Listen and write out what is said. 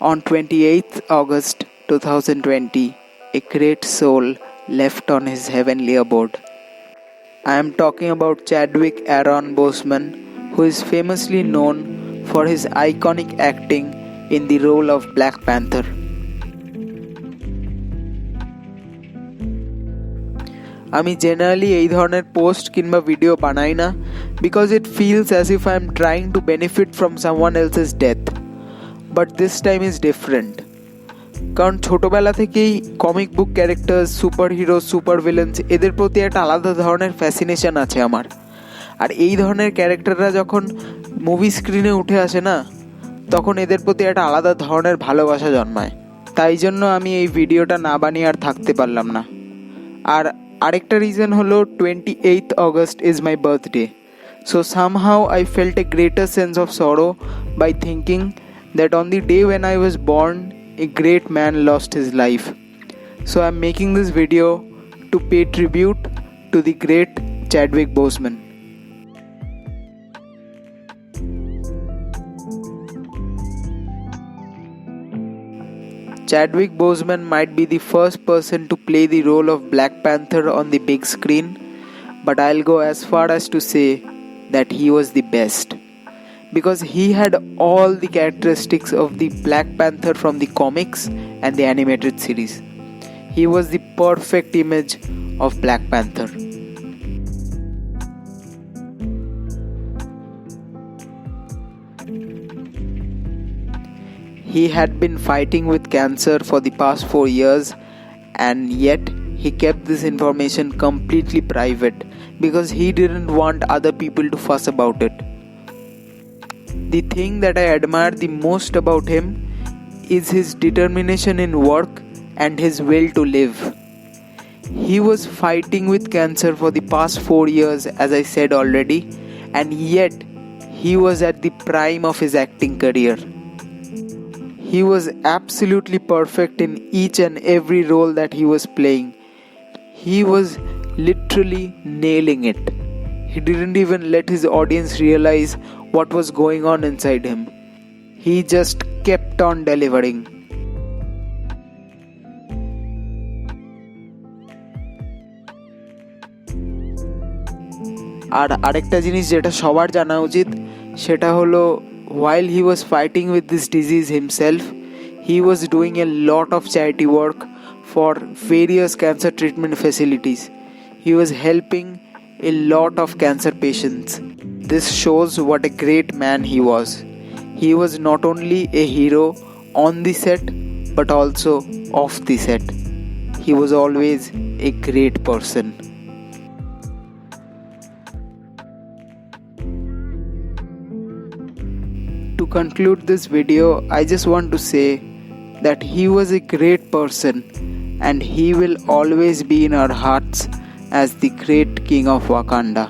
On 28th August 2020, a great soul left on his heavenly abode. I am talking about Chadwick Aaron Boseman, who is famously known for his iconic acting in the role of Black Panther. আমি generally এই ধরনের post কিংবা video বানাই না because it feels as if I am trying to benefit from someone else's death, but this time is different. কারণ ছোটোবেলা থেকেই comic book characters, super hero, super villains এদের প্রতি একটা আলাদা ধরনের ফ্যাসিনেশন আছে আমার। আর এই ধরনের ক্যারেক্টাররা যখন মুভি স্ক্রিনে উঠে আসে না, তখন এদের প্রতি একটা আলাদা ধরনের ভালোবাসা জন্মায়। তাই জন্য আমি এই ভিডিওটা না বানিয়ে আর থাকতে পারলাম না। আর আরেকটা রিজন হলো 28th August is my birthday. So somehow I felt a greater sense of sorrow by thinking that on the day when I was born, a great man lost his life. So I'm making this video to pay tribute to the great Chadwick Boseman. Chadwick Boseman might be the first person to play the role of Black Panther on the big screen, but I'll go as far as to say that he was the best. Because he had all the characteristics of the Black Panther from the comics and the animated series. He was the perfect image of Black Panther. He had been fighting with cancer for the past 4 years, and yet he kept this information completely private because he didn't want other people to fuss about it. The thing that I admire the most about him is his determination in work and his will to live. He was fighting with cancer for the past 4 years, as I said already, and yet he was at the prime of his acting career. He was absolutely perfect in each and every role that he was playing. He was literally nailing it. He didn't even let his audience realize what was going on inside him. He just kept on delivering. আর আরেকটা জিনিস যেটা সবার জানা উচিত সেটা হলো while he was fighting with this disease himself, he was doing a lot of charity work for various cancer treatment facilities. He was helping a lot of cancer patients. This shows what a great man he was. He was not only a hero on the set but also off the set. He was always a great person. To conclude this video, I just want to say that he was a great person and he will always be in our hearts as the great King of Wakanda.